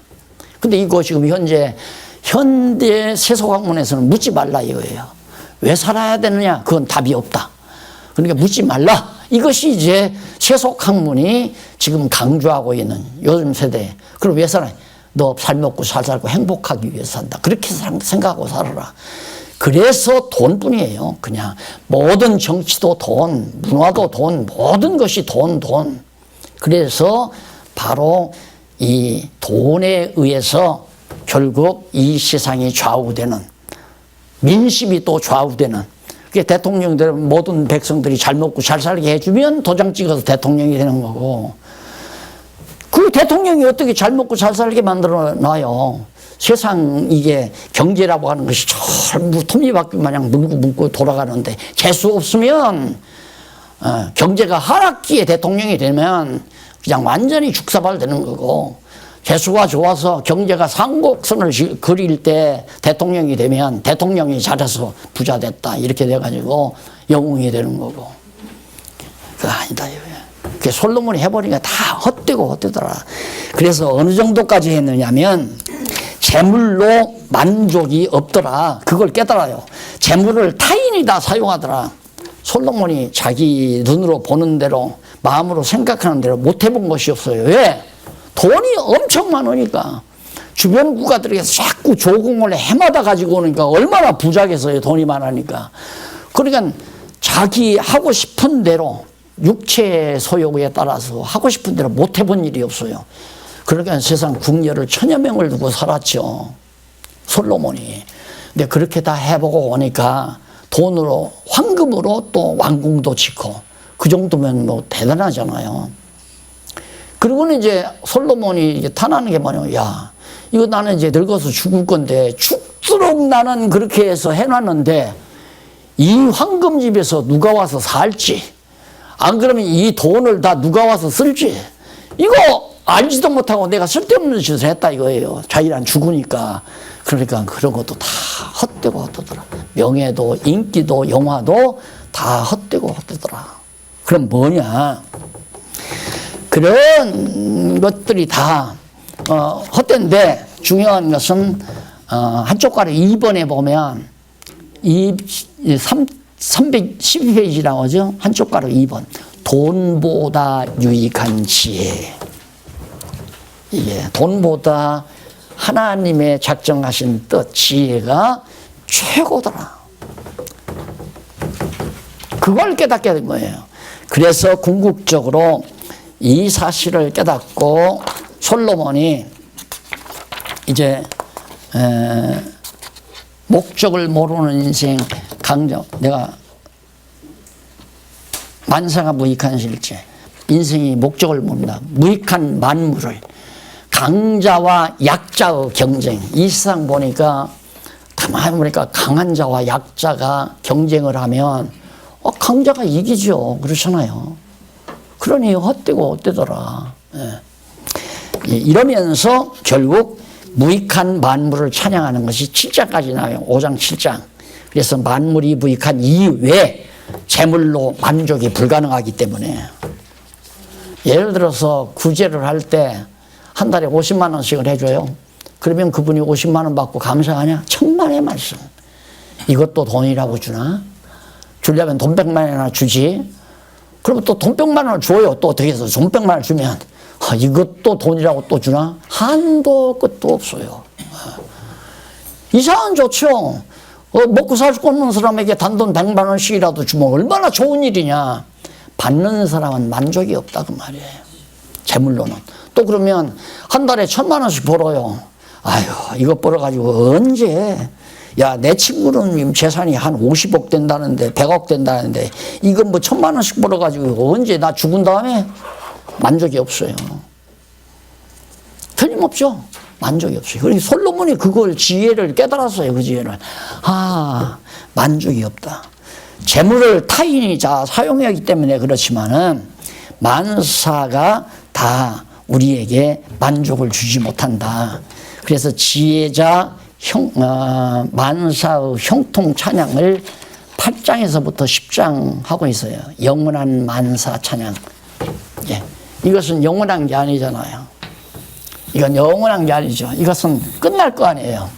근데 이거 지금 현대 세속학문에서는 묻지 말라 이거예요. 왜 살아야 되느냐? 그건 답이 없다. 그러니까 묻지 말라. 이것이 이제 세속학문이 지금 강조하고 있는 요즘 세대에. 그럼 왜 살아? 너 살 먹고 잘 살고 행복하기 위해서 산다. 그렇게 생각하고 살아라. 그래서 돈뿐이에요. 그냥 모든 정치도 돈, 문화도 돈, 모든 것이 돈. 그래서 바로 이 돈에 의해서 결국 이 세상이 좌우되는 민심이 또 좌우되는 그게 대통령들 모든 백성들이 잘 먹고 잘 살게 해주면 도장 찍어서 대통령이 되는 거고 그 대통령이 어떻게 잘 먹고 잘 살게 만들어 놔요. 세상 이게 경제라고 하는 것이 전부 톱니바퀴 마냥 뭉고 돌아가는데 재수 없으면 경제가 하락기에 대통령이 되면 그냥 완전히 죽사발 되는 거고 재수가 좋아서 경제가 상곡선을 그릴 때 대통령이 되면 대통령이 잘해서 부자 됐다 이렇게 돼가지고 영웅이 되는 거고 그거 아니다. 그게 솔로몬이 해버리니까 다 헛되더라. 그래서 어느 정도까지 했느냐면 재물로 만족이 없더라. 그걸 깨달아요. 재물을 타인이 다 사용하더라. 솔로몬이 자기 눈으로 보는 대로 마음으로 생각하는 대로 못 해본 것이 없어요. 왜? 돈이 엄청 많으니까 주변 국가들에게 자꾸 조공을 해마다 가지고 오니까 얼마나 부자겠어요. 돈이 많으니까. 그러니까 자기 하고 싶은 대로 육체 소욕에 따라서 하고 싶은 대로 못 해본 일이 없어요. 그러니까 세상 궁녀를 1000여 명을 두고 살았죠. 솔로몬이. 근데 그렇게 다 해보고 오니까 돈으로 황금으로 또 왕궁도 짓고 그 정도면 뭐 대단하잖아요. 그리고는 이제 솔로몬이 이제 탄하는 게 뭐냐면 야 이거 나는 이제 늙어서 죽을 건데 죽도록 나는 그렇게 해서 해놨는데 이 황금집에서 누가 와서 살지 안 그러면 이 돈을 다 누가 와서 쓸지 이거 알지도 못하고 내가 쓸데없는 짓을 했다 이거예요. 자기랑 죽으니까. 그러니까 그런 것도 다 헛되고 헛되더라. 명예도 인기도 영화도 다 헛되고 헛되더라. 그럼 뭐냐? 그런 것들이 다 헛된데 중요한 것은 한쪽 가로 2번에 보면 312페이지 나오죠. 한쪽 가로 2번. 돈보다 유익한 지혜. 이게 돈보다 하나님의 작정하신 뜻, 지혜가 최고더라. 그걸 깨닫게 된 거예요. 그래서 궁극적으로 이 사실을 깨닫고 솔로몬이 이제 목적을 모르는 인생 강정, 내가 만사가 무익한 실제, 인생이 목적을 모른다. 무익한 만물을, 강자와 약자의 경쟁. 이 세상 보니까 가만히 보니까 강한 자와 약자가 경쟁을 하면 강자가 이기죠. 그렇잖아요. 그러니 헛되고 헛되더라. 이러면서 결국 무익한 만물을 찬양하는 것이 7장까지 나와요. 5장 7장. 그래서 만물이 무익한 이외에 재물로 만족이 불가능하기 때문에, 예를 들어서 구제를 할 때 한 달에 50만 원씩을 해줘요. 그러면 그분이 50만 원 받고 감사하냐? 천만의 말씀. 이것도 돈이라고 주나? 주려면 돈 100만 원이나 주지. 그러면 또 돈 100만 원을 줘요. 또 어떻게 해서 돈 100만 원을 주면 이것도 돈이라고 또 주나? 한도 끝도 없어요. 이상은 좋죠. 먹고 살 수 없는 사람에게 단돈 100만 원씩이라도 주면 얼마나 좋은 일이냐. 받는 사람은 만족이 없다 그 말이에요. 재물로는. 또 그러면 한 달에 1000만 원씩 벌어요. 아유, 이거 벌어가지고 언제, 야, 내 친구는 재산이 한 50억 된다는데 100억 된다는데 이건 뭐 1000만 원씩 벌어가지고 언제 나 죽은 다음에 만족이 없어요. 틀림없죠. 만족이 없어요. 그러니 솔로몬이 그걸 지혜를 깨달았어요. 그 지혜를. 만족이 없다. 재물을 타인이 사용하기 때문에 그렇지만은 만사가 다 우리에게 만족을 주지 못한다. 그래서 지혜자 만사의 형통 찬양을 8장에서부터 10장 하고 있어요. 영원한 만사 찬양. 예. 이것은 영원한 게 아니잖아요. 이건 영원한 게 아니죠. 이것은 끝날 거 아니에요.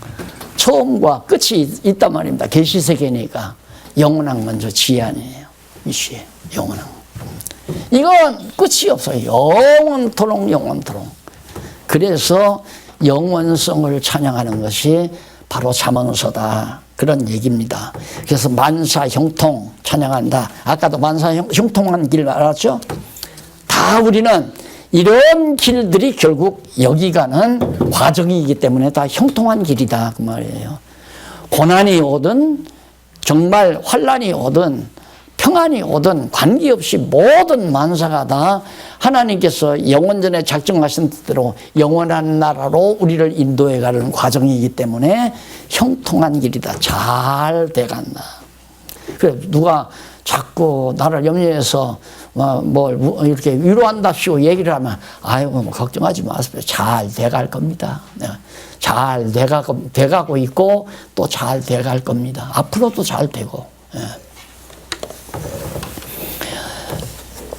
처음과 끝이 있단 말입니다. 계시세계니까. 영원한 건 저 지혜 아니에요. 이 지혜. 영원한 거. 이건 끝이 없어요. 영원토록 영원토록. 그래서 영원성을 찬양하는 것이 바로 잠언서다. 그런 얘기입니다. 그래서 만사 형통 찬양한다. 아까도 만사 형통한 길 알았죠? 다 우리는 이런 길들이 결국 여기 가는 과정이기 때문에 다 형통한 길이다 그 말이에요. 고난이 오든 정말 환난이 오든 평안이 오든 관계없이 모든 만사가 다 하나님께서 영원전에 작정하신 뜻대로 영원한 나라로 우리를 인도해 가는 과정이기 때문에 형통한 길이다. 잘 돼간다. 그래 누가 자꾸 나를 염려해서 뭘 이렇게 위로한답시고 얘기를 하면 아이고 뭐 걱정하지 마세요. 잘 돼갈 겁니다. 잘 돼가고 있고 또 잘 돼갈 겁니다. 앞으로도 잘 되고.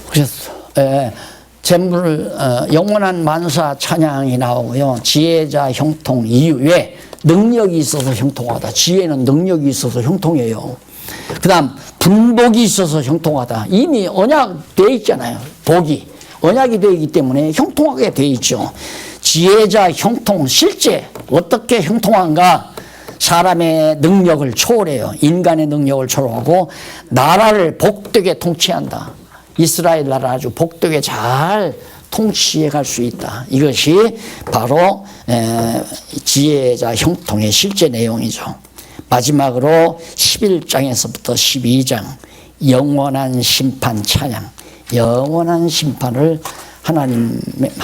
그래서 재물 영원한 만사 찬양이 나오고요. 지혜자 형통 이후에 능력이 있어서 형통하다. 지혜는 능력이 있어서 형통해요. 그 다음 분복이 있어서 형통하다. 이미 언약되어 있잖아요. 복이 언약이 되어 있기 때문에 형통하게 되어 있죠. 지혜자 형통 실제 어떻게 형통한가? 사람의 능력을 초월해요. 인간의 능력을 초월하고 나라를 복되게 통치한다. 이스라엘 나라 아주 복되게 잘 통치해 갈 수 있다. 이것이 바로 지혜자 형통의 실제 내용이죠. 마지막으로 11장에서부터 12장 영원한 심판 찬양. 영원한 심판을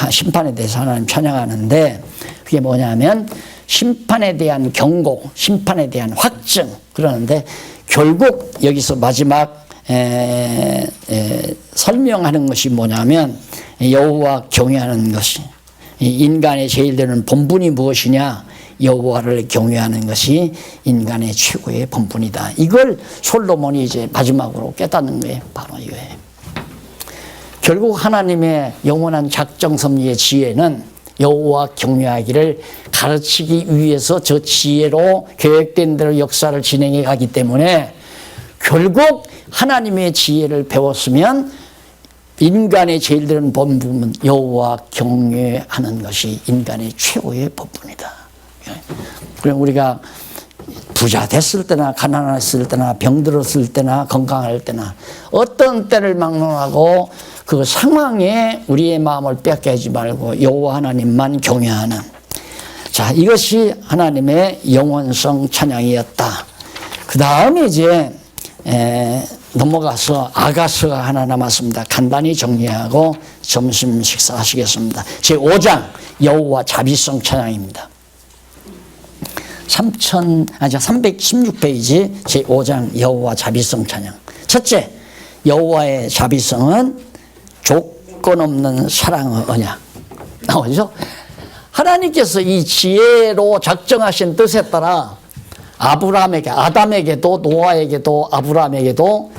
심판에 대해서 하나님 찬양하는데 그게 뭐냐면 심판에 대한 경고, 심판에 대한 확증 그러는데 결국 여기서 마지막 설명하는 것이 뭐냐면 여호와 경외하는 것이 이 인간의 제일 되는 본분이 무엇이냐? 여호와를 경외하는 것이 인간의 최고의 본분이다. 이걸 솔로몬이 이제 마지막으로 깨닫는 거예요. 바로 이거예요. 결국 하나님의 영원한 작정 섭리의 지혜는 여호와 경외하기를 가르치기 위해서 저 지혜로 계획된 대로 역사를 진행해 가기 때문에 결국 하나님의 지혜를 배웠으면 인간의 제일 되는 본분은 여호와 경외하는 것이 인간의 최고의 본분이다. 그럼 우리가 부자 됐을 때나 가난했을 때나 병들었을 때나 건강할 때나 어떤 때를 막론하고 그 상황에 우리의 마음을 뺏기지 말고 여호와 하나님만 경외하는, 자, 이것이 하나님의 영원성 찬양이었다. 그 다음에 이제 넘어가서 아가서가 하나 남았습니다. 간단히 정리하고 점심 식사하시겠습니다. 제5장 여호와 자비성 찬양입니다. 316페이지 제5장 여호와 자비성 찬양. 첫째, 여호와의 자비성은 조건 없는 사랑의 언약. 나오죠? 하나님께서 이 지혜로 작정하신 뜻에 따라 아브라함에게, 아담에게도 노아에게도 아브라함에게도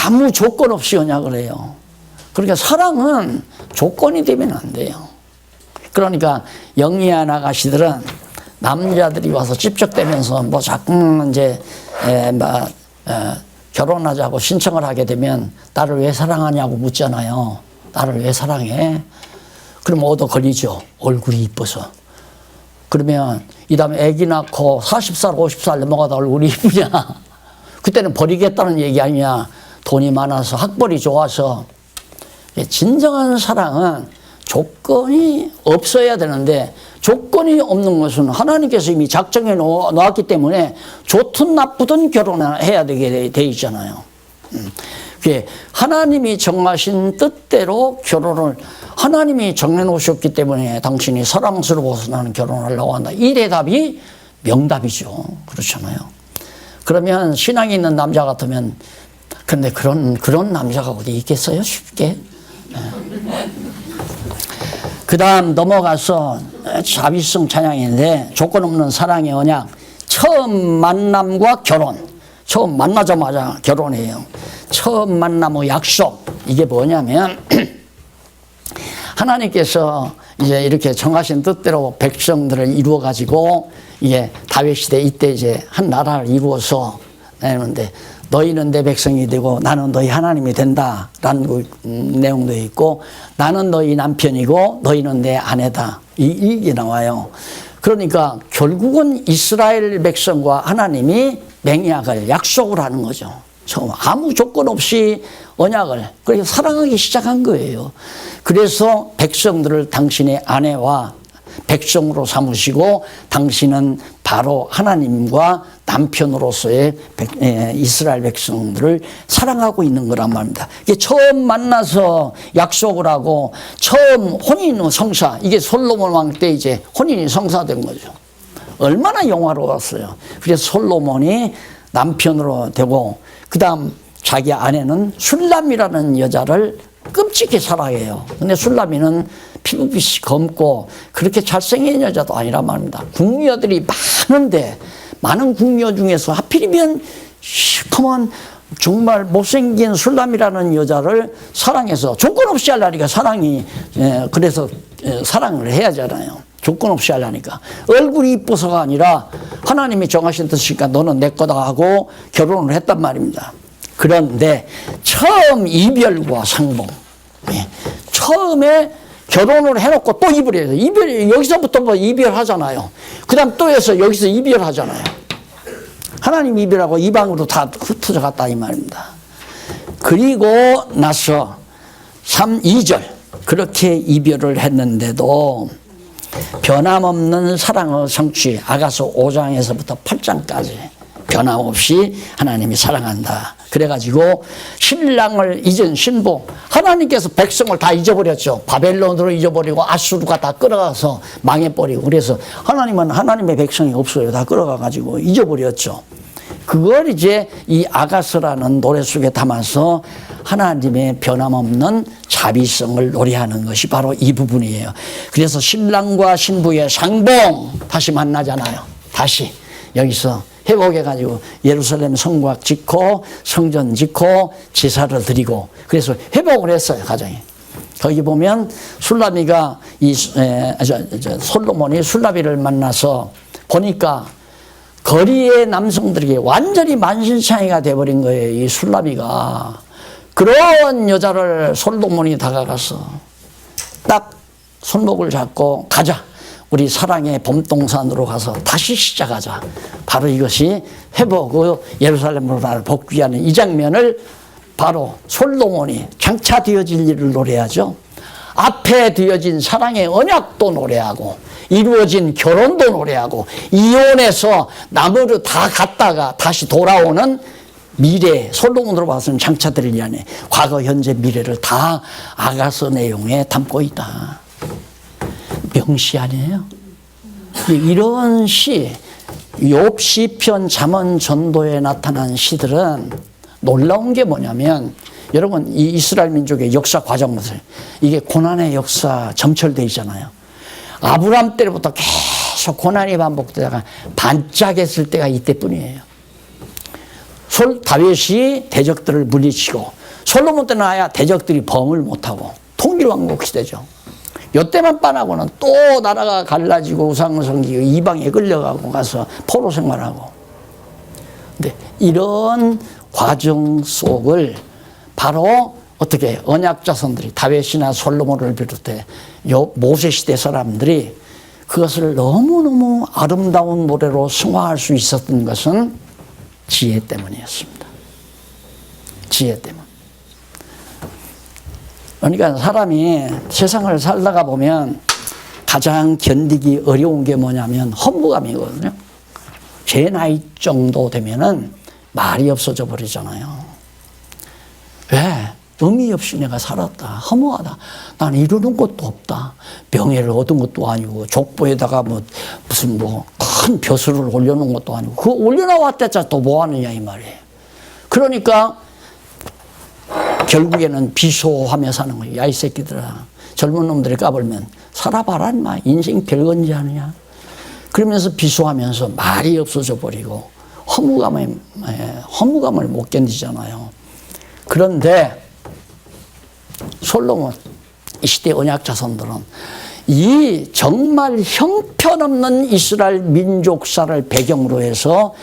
아무 조건 없이 언약을 해요. 그러니까 사랑은 조건이 되면 안 돼요. 그러니까 영리한 아가씨들은 남자들이 와서 찝쩍대면서 뭐 자꾸 이제 결혼하자고 신청을 하게 되면 나를 왜 사랑하냐고 묻잖아요. 나를 왜 사랑해? 그럼 얻어 걸리죠. 얼굴이 이뻐서. 그러면 이 다음에 아기 낳고 40살, 50살 넘어가다 얼굴이 이쁘냐? 그때는 버리겠다는 얘기 아니냐? 돈이 많아서 학벌이 좋아서. 진정한 사랑은 조건이 없어야 되는데 조건이 없는 것은 하나님께서 이미 작정해 놓았기 때문에 좋든 나쁘든 결혼을 해야 되게 돼 있잖아요. 하나님이 정하신 뜻대로 결혼을 하나님이 정해놓으셨기 때문에 당신이 사랑스러워서 나는 결혼하려고 한다. 이 대답이 명답이죠. 그렇잖아요. 그러면 신앙이 있는 남자 같으면 근데 그런 남자가 어디 있겠어요? 쉽게. 그 다음 넘어가서 자비성 찬양인데 조건 없는 사랑의 언약. 처음 만남과 결혼. 처음 만나자마자 결혼해요. 처음 만남의 약속. 이게 뭐냐면 하나님께서 이제 이렇게 정하신 뜻대로 백성들을 이루어 가지고 이게 다윗 시대 이때 이제 한 나라를 이루어서 내는데 너희는 내 백성이 되고 나는 너희 하나님이 된다라는 내용도 있고 나는 너희 남편이고 너희는 내 아내다. 이게 나와요. 그러니까 결국은 이스라엘 백성과 하나님이 맹약을 약속을 하는 거죠. 처음 아무 조건 없이 언약을 그래서 사랑하기 시작한 거예요. 그래서 백성들을 당신의 아내와 백성으로 삼으시고 당신은 바로 하나님과 남편으로서의 이스라엘 백성들을 사랑하고 있는 거란 말입니다. 이게 처음 만나서 약속을 하고 처음 혼인 성사, 이게 솔로몬 왕 때 이제 혼인이 성사된 거죠. 얼마나 영화로웠어요. 그래서 솔로몬이 남편으로 되고 그 다음 자기 아내는 술람이라는 여자를 끔찍히 사랑해요. 근데 술람이는 피부빛이 검고 그렇게 잘생긴 여자도 아니란 말입니다. 궁녀들이 많은데 많은 궁녀 중에서 하필이면 시커먼 정말 못생긴 술람이라는 여자를 사랑해서 조건 없이 하려니까 그래서 사랑을 해야 하잖아요. 조건 없이 하려니까. 얼굴이 이뻐서가 아니라 하나님이 정하신 뜻이니까 너는 내 거다 하고 결혼을 했단 말입니다. 그런데 처음 이별과 상봉. 처음에 결혼을 해놓고 또 이별해요. 여기서부터 뭐 이별하잖아요. 그 다음 또 해서 여기서 이별하잖아요. 하나님 이별하고 이방으로 다 흩어져 갔다 이 말입니다. 그리고 나서 2절 그렇게 이별을 했는데도 변함없는 사랑의 성취 아가서 5장에서부터 8장까지 변함없이 하나님이 사랑한다. 그래가지고 신랑을 잊은 신부 하나님께서 백성을 다 잊어버렸죠. 바벨론으로 잊어버리고 아수르가 다 끌어가서 망해버리고 그래서 하나님은 하나님의 백성이 없어요. 다 끌어가가지고 잊어버렸죠. 그걸 이제 이 아가서라는 노래 속에 담아서 하나님의 변함없는 자비성을 노래하는 것이 바로 이 부분이에요. 그래서 신랑과 신부의 상봉 다시 만나잖아요. 다시 여기서 회복해가지고 예루살렘 성곽 짓고 성전 짓고 제사를 드리고 그래서 회복을 했어요, 가정이. 거기 보면 술라미가 솔로몬이 술라미를 만나서 보니까 거리의 남성들에게 완전히 만신창이가 돼버린 거예요. 이 술라미가. 그런 여자를 솔로몬이 다가가서 딱 손목을 잡고 가자. 우리 사랑의 봄동산으로 가서 다시 시작하자. 바로 이것이 회복 예루살렘으로 나를 복귀하는 이 장면을 바로 솔로몬이 장차 되어질 일을 노래하죠. 앞에 되어진 사랑의 언약도 노래하고 이루어진 결혼도 노래하고 이혼해서 나무로 다 갔다가 다시 돌아오는 미래, 솔로몬으로 봐서는 장차 될 일 안에 과거, 현재, 미래를 다 아가서 내용에 담고 있다. 명시 아니에요? 이런 시, 욥 시편, 잠언, 전도에 나타난 시들은 놀라운 게 뭐냐면 여러분 이 이스라엘 민족의 역사 과정을 이게 고난의 역사 점철되어 있잖아요. 아브람 때부터 계속 고난이 반복되다가 반짝했을 때가 이때뿐이에요. 다윗이 대적들을 물리치고 솔로몬 때는 아야 대적들이 범을 못하고 통일왕국 시대죠. 이때만 빤하고는 또 나라가 갈라지고 우상을 섬기고 이방에 끌려가고 가서 포로 생활하고. 근데 이런 과정 속을 바로 어떻게 언약 자손들이 다윗이나 솔로몬을 비롯해 모세 시대 사람들이 그것을 너무너무 아름다운 노래로 승화할 수 있었던 것은 지혜 때문이었습니다. 지혜 때문. 그러니까 사람이 세상을 살다가 보면 가장 견디기 어려운 게 뭐냐면 허무감이거든요. 제 나이 정도 되면은 말이 없어져 버리잖아요. 왜? 의미 없이 내가 살았다. 허무하다. 난 이루는 것도 없다. 명예를 얻은 것도 아니고 족보에다가 무슨 큰 벼슬을 올려놓은 것도 아니고 그거 올려놓았댔자 또 뭐 하느냐 이 말이에요. 그러니까 결국에는 비소하며 사는 거예요. 야 이 새끼들아. 젊은 놈들이 까불면 살아봐라 인마. 인생 별건지 아느냐. 그러면서 비소하면서 말이 없어져 버리고 허무감을 못 견디잖아요. 그런데 솔로몬 이 시대 언약 자손들은 이 정말 형편없는 이스라엘 민족사를 배경으로 해서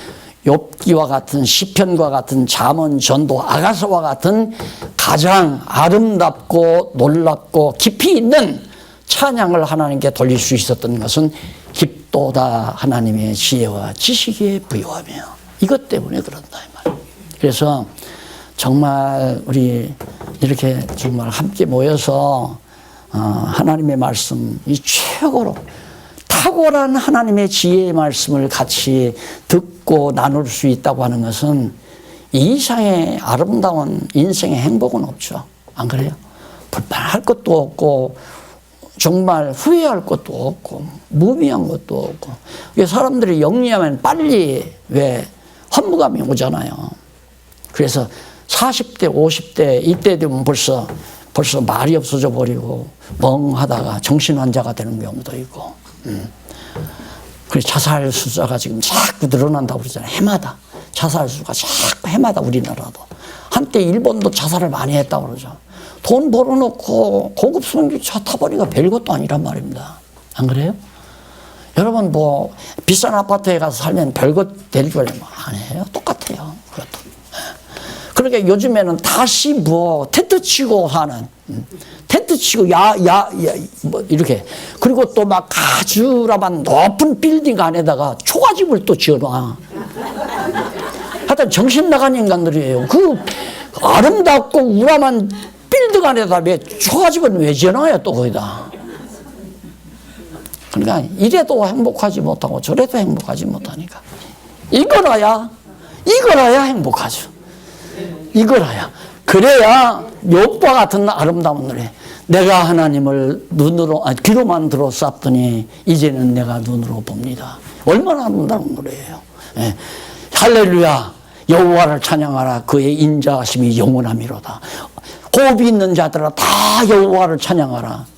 욥기와 같은 시편과 같은 잠언, 전도, 아가서와 같은 가장 아름답고 놀랍고 깊이 있는 찬양을 하나님께 돌릴 수 있었던 것은 깊도다 하나님의 지혜와 지식에 부요하며 이것 때문에 그런다 이 말. 그래서 정말 우리 이렇게 정말 함께 모여서 하나님의 말씀 이 최고로 탁월한 하나님의 지혜의 말씀을 같이 듣고 나눌 수 있다고 하는 것은 이 이상의 아름다운 인생의 행복은 없죠. 안 그래요? 불편할 것도 없고 정말 후회할 것도 없고 무미한 것도 없고 사람들이 영리하면 빨리 왜 허무감이 오잖아요. 그래서 40대 50대 이때 되면 벌써 말이 없어져 버리고 멍하다가 정신환자가 되는 경우도 있고 그래서 자살 숫자가 지금 자꾸 늘어난다고 그러잖아요. 해마다 자살 수가 자꾸 해마다 우리나라도 한때 일본도 자살을 많이 했다고 그러죠. 돈 벌어놓고 고급 승용차 타보니까 별것도 아니란 말입니다. 안 그래요? 여러분 비싼 아파트에 가서 살면 별것 될 줄 아니에요? 똑같아요. 그것도. 그러니까 요즘에는 다시 텐트 치고 사는, 텐트 치고 이렇게. 그리고 또 막 가주라만 높은 빌딩 안에다가 초가집을 또 지어놔. 하여튼 정신 나간 인간들이에요. 그 아름답고 우람한 빌딩 안에다 왜 초가집은 왜 지어놔요 또 거기다. 그러니까 이래도 행복하지 못하고 저래도 행복하지 못하니까. 이거라야 행복하죠. 이거라야. 그래야 욥과 같은 아름다운 노래. 내가 하나님을 귀로만 들었었더니 이제는 내가 눈으로 봅니다. 얼마나 아름다운 노래예요. 예. 할렐루야. 여호와를 찬양하라. 그의 인자하심이 영원함이로다. 호흡이 있는 자들아 다 여호와를 찬양하라.